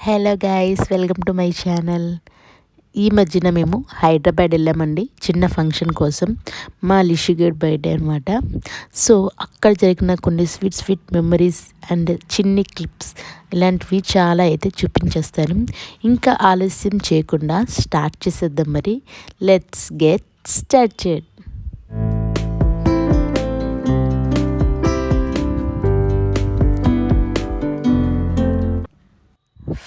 Hello guys, welcome to my channel. ఈ మధ్యన మేము హైదరాబాద్ వెళ్ళామండి చిన్న ఫంక్షన్ కోసం. మా లిషుగేడ్ బర్త్డే అనమాట. సో అక్కడ జరిగిన కొన్ని స్వీట్ మెమరీస్ అండ్ చిన్ని క్లిప్స్ ఇలాంటివి చాలా అయితే చూపించేస్తాను. ఇంకా ఆలస్యం చేయకుండా స్టార్ట్ చేసేద్దాం. మరి లెట్స్ గెట్ స్టార్టెడ్.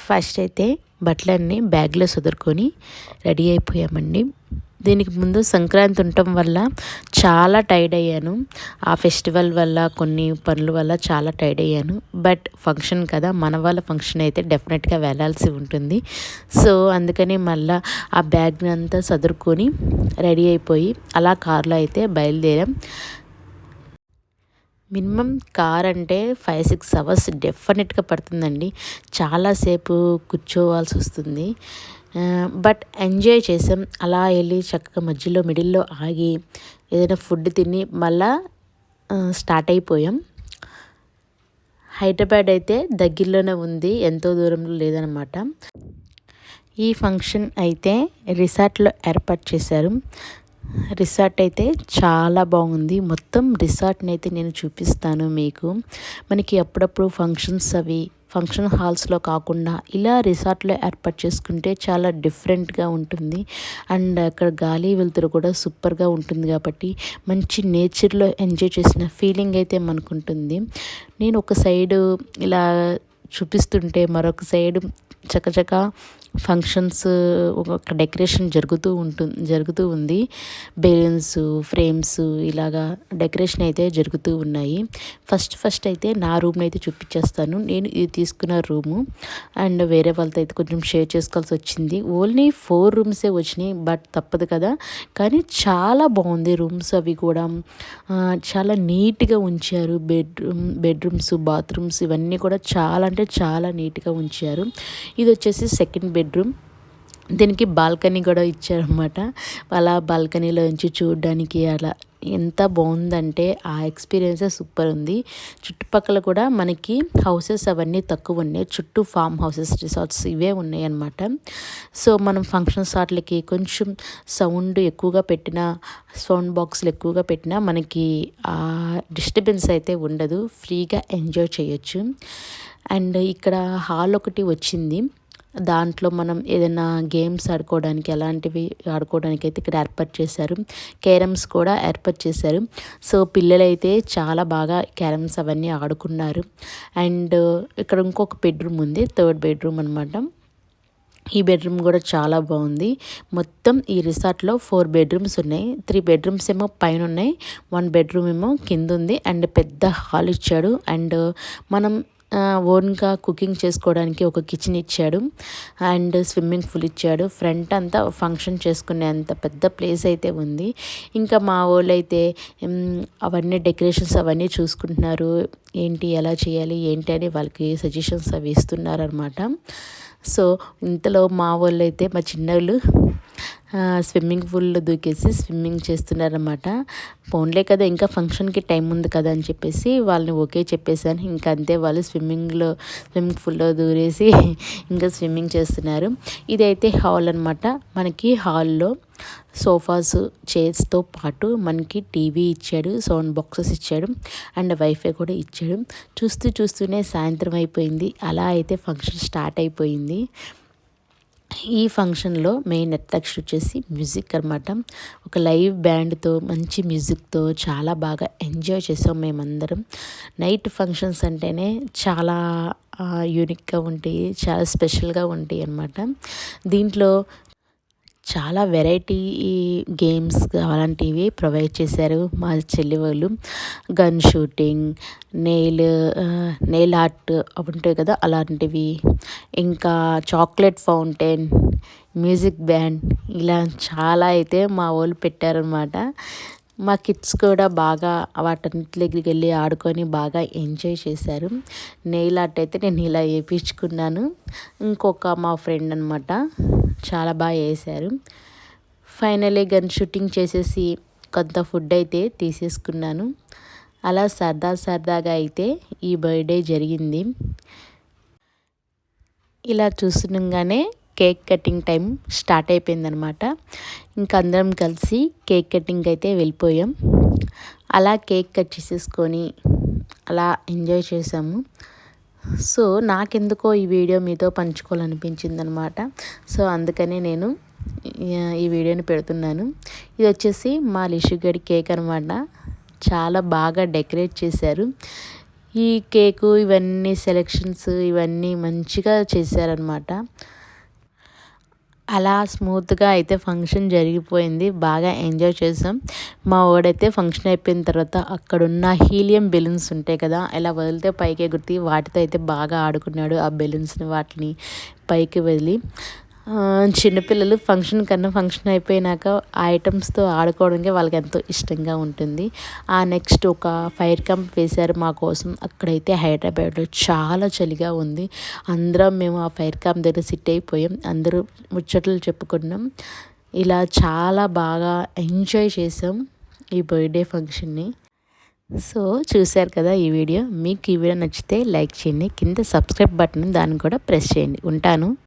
ఫస్ట్ అయితే బట్టలన్నీ బ్యాగ్లో సదురుకొని రెడీ అయిపోయామండి. దీనికి ముందు సంక్రాంతి ఉండటం వల్ల చాలా టైర్డ్ అయ్యాను. ఆ ఫెస్టివల్ వల్ల కొన్ని పనుల వల్ల చాలా టైర్డ్ అయ్యాను. బట్ ఫంక్షన్ కదా, మన వాళ్ళ ఫంక్షన్ అయితే డెఫినెట్గా వెళ్ళాల్సి ఉంటుంది. సో అందుకని మళ్ళీ ఆ బ్యాగ్ని అంతా సదురుకొని రెడీ అయిపోయి అలా కార్లో అయితే బయలుదేరాం. మినిమం కార్ అంటే 5-6 అవర్స్ డెఫినెట్గా పడుతుందండి. చాలాసేపు కూర్చోవాల్సి వస్తుంది. బట్ ఎంజాయ్ చేసాం. అలా వెళ్ళి చక్కగా మధ్యలో మిడిల్లో ఆగి ఏదైనా ఫుడ్ తిని మళ్ళా స్టార్ట్ అయిపోయాం. హైదరాబాద్ అయితే దగ్గరలోనే ఉంది, ఎంతో దూరంలో లేదనమాట. ఈ ఫంక్షన్ అయితే రిసార్ట్లో ఏర్పాటు చేశారు. రిసార్ట్ అయితే చాలా బాగుంది. మొత్తం రిసార్ట్ని అయితే నేను చూపిస్తాను మీకు. మనకి అప్పుడప్పుడు ఫంక్షన్ హాల్స్లో కాకుండా ఇలా రిసార్ట్లో ఏర్పాటు చేసుకుంటే చాలా డిఫరెంట్గా ఉంటుంది. అండ్ అక్కడ గాలి వెలుతురు కూడా సూపర్గా ఉంటుంది కాబట్టి మంచి నేచర్లో ఎంజాయ్ చేసిన ఫీలింగ్ అయితే మనకు ఉంటుంది. నేను ఒక సైడు ఇలా చూపిస్తుంటే మరొక సైడు చకచక ఫంక్షన్స్ ఒక డెకరేషన్ జరుగుతూ ఉంది. బెలూన్స్, ఫ్రేమ్స్ ఇలాగా డెకరేషన్ అయితే జరుగుతూ ఉన్నాయి. ఫస్ట్ అయితే నా రూమ్ని అయితే చూపించేస్తాను. నేను ఇది తీసుకున్న రూము అండ్ వేరే వాళ్ళతో అయితే కొంచెం షేర్ చేసుకోవాల్సి వచ్చింది. ఓన్లీ 4 రూమ్సే వచ్చినాయి, బట్ తప్పదు కదా. కానీ చాలా బాగుంది రూమ్స్. అవి కూడా చాలా నీట్గా ఉంచారు. బెడ్రూమ్స్, బాత్రూమ్స్ ఇవన్నీ కూడా చాలా అంటే చాలా నీట్గా ఉంచారు. ఇది వచ్చేసి సెకండ్ బెడ్రూమ్. దీనికి బాల్కనీ కూడా ఇచ్చారనమాట. అలా బాల్కనీలో నుంచి చూడడానికి అలా ఎంత బాగుందంటే ఆ ఎక్స్పీరియన్సే సూపర్ ఉంది. చుట్టుపక్కల కూడా మనకి హౌసెస్ అవన్నీ తక్కువ ఉన్నాయి. చుట్టూ ఫామ్ హౌసెస్, రిసార్ట్స్ ఇవే ఉన్నాయి అన్నమాట. సో మనం ఫంక్షన్స్ వాటికి కొంచెం సౌండ్ బాక్స్లు ఎక్కువగా పెట్టినా మనకి ఆ డిస్టర్బెన్స్ అయితే ఉండదు. ఫ్రీగా ఎంజాయ్ చేయొచ్చు. అండ్ ఇక్కడ హాల్ ఒకటి వచ్చింది. దాంట్లో మనం ఏదైనా గేమ్స్ ఆడుకోవడానికి అలాంటివి ఆడుకోవడానికి అయితే ఇక్కడ ఏర్పాటు చేశారు. క్యారమ్స్ కూడా ఏర్పాటు చేశారు. సో పిల్లలైతే చాలా బాగా క్యారమ్స్ అవన్నీ ఆడుకున్నారు. అండ్ ఇక్కడ ఇంకొక బెడ్రూమ్ ఉంది, థర్డ్ బెడ్రూమ్ అనమాట. ఈ బెడ్రూమ్ కూడా చాలా బాగుంది. మొత్తం ఈ రిసార్ట్లో 4 బెడ్రూమ్స్ ఉన్నాయి. 3 బెడ్రూమ్స్ ఏమో పైన ఉన్నాయి, 1 బెడ్రూమ్ ఏమో కింద ఉంది. అండ్ పెద్ద హాల్ ఇచ్చాడు. అండ్ మనం ఓన్గా కుకింగ్ చేసుకోవడానికి ఒక కిచెన్ ఇచ్చాడు. అండ్ స్విమ్మింగ్ పూల్ ఇచ్చాడు. ఫ్రంట్ అంతా ఫంక్షన్ చేసుకునే అంత పెద్ద ప్లేస్ అయితే ఉంది. ఇంకా మా వాళ్ళు అయితే అవన్నీ డెకరేషన్స్ అవన్నీ చూసుకుంటున్నారు. ఏంటి ఎలా చేయాలి ఏంటి అని వాళ్ళకి సజెషన్స్ అవి ఇస్తున్నారు అనమాట. సో ఇంతలో మా వాళ్ళు అయితే మా చిన్నోళ్ళు స్విమ్మింగ్ పూల్లో దూకేసి స్విమ్మింగ్ చేస్తున్నారన్నమాట. పోన్లే కదా, ఇంకా ఫంక్షన్కి టైం ఉంది కదా అని చెప్పేసి వాళ్ళని ఓకే చెప్పేశాను. ఇంకా అంతే, వాళ్ళు స్విమ్మింగ్ పూల్లో దూరేసి ఇంకా స్విమ్మింగ్ చేస్తున్నారు. ఇదైతే హాల్ అనమాట. మనకి హాల్లో సోఫాస్, చైర్స్తో పాటు మనకి టీవీ ఇచ్చాడు, సౌండ్ బాక్సెస్ ఇచ్చాడు అండ్ వైఫై కూడా ఇచ్చాడు. చూస్తూనే సాయంత్రం అయిపోయింది. అలా అయితే ఫంక్షన్ స్టార్ట్ అయిపోయింది. ఈ ఫంక్షన్లో మెయిన్ అట్రాక్షన్ వచ్చేసి మ్యూజిక్ అనమాట. ఒక లైవ్ బ్యాండ్తో మంచి మ్యూజిక్తో చాలా బాగా ఎంజాయ్ చేసాం మేమందరం. నైట్ ఫంక్షన్స్ అంటేనే చాలా యూనిక్గా ఉంటాయి, చాలా స్పెషల్గా ఉంటాయి అన్నమాట. దీంట్లో చాలా వెరైటీ గేమ్స్ అలాంటివి ప్రొవైడ్ చేశారు మా చెల్లి వాళ్ళు. గన్ షూటింగ్, నెయిల్ ఆర్ట్ అవి ఉంటాయి కదా అలాంటివి, ఇంకా చాక్లెట్ ఫౌంటైన్, మ్యూజిక్ బ్యాండ్, ఇలా చాలా అయితే మా వాళ్ళు పెట్టారనమాట. మా కిడ్స్ కూడా బాగా వాటన్నిటి దగ్గరికి వెళ్ళి ఆడుకొని బాగా ఎంజాయ్ చేశారు. నెయిల్ ఆర్ట్ అయితే నేను ఇలా వేయించుకున్నాను. ఇంకొక మా ఫ్రెండ్ అనమాట, చాలా బాగా వేశారు. ఫైనలీ గన్ షూటింగ్ చేసేసి కొంత ఫుడ్ అయితే తీసేసుకున్నాను. అలా సరదాగా అయితే ఈ బర్త్డే జరిగింది. ఇలా చూస్తుండగానే కేక్ కటింగ్ టైం స్టార్ట్ అయిపోయిందనమాట. ఇంకా అందరం కలిసి కేక్ కటింగ్ అయితే వెళ్ళిపోయాం. అలా కేక్ కట్ చేసేసుకొని అలా ఎంజాయ్ చేసాము. సో నాకెందుకో ఈ వీడియో మీతో పంచుకోవాలనిపించింది అనమాట. సో అందుకనే నేను ఈ వీడియోని పెడుతున్నాను. ఇది వచ్చేసి మా లిషుగడి కేక్ అనమాట. చాలా బాగా డెకరేట్ చేశారు. ఈ కేకు ఇవన్నీ సెలెక్షన్స్ ఇవన్నీ మంచిగా చేశారనమాట. అలా స్మూత్గా అయితే ఫంక్షన్ జరిగిపోయింది. బాగా ఎంజాయ్ చేసాం. మా వాడైతే ఫంక్షన్ అయిపోయిన తర్వాత అక్కడున్న హీలియం బెలూన్స్ ఉంటాయి కదా, ఇలా వదిలితే పైకి ఎగురుతాయి, వాటితో అయితే బాగా ఆడుకున్నాడు. ఆ బెలూన్స్ని వాటిని పైకి వదిలి చిన్నపిల్లలు ఫంక్షన్ అయిపోయినాక ఆ ఐటమ్స్తో ఆడుకోవడానికి వాళ్ళకి ఎంతో ఇష్టంగా ఉంటుంది. నెక్స్ట్ ఒక ఫైర్ క్యాంప్ వేశారు మా కోసం. అక్కడైతే హైదరాబాద్లో చాలా చలిగా ఉంది. అందరం మేము ఆ ఫైర్ క్యాంప్ దగ్గర సిట్ అయిపోయాం. అందరూ ముచ్చట్లు చెప్పుకున్నాం. ఇలా చాలా బాగా ఎంజాయ్ చేసాం ఈ బర్త్డే ఫంక్షన్ని. సో చూశారు కదా ఈ వీడియో. మీకు ఈ వీడియో నచ్చితే లైక్ చేయండి. కింద సబ్స్క్రైబ్ బటన్ దాన్ని కూడా ప్రెస్ చేయండి. ఉంటాను.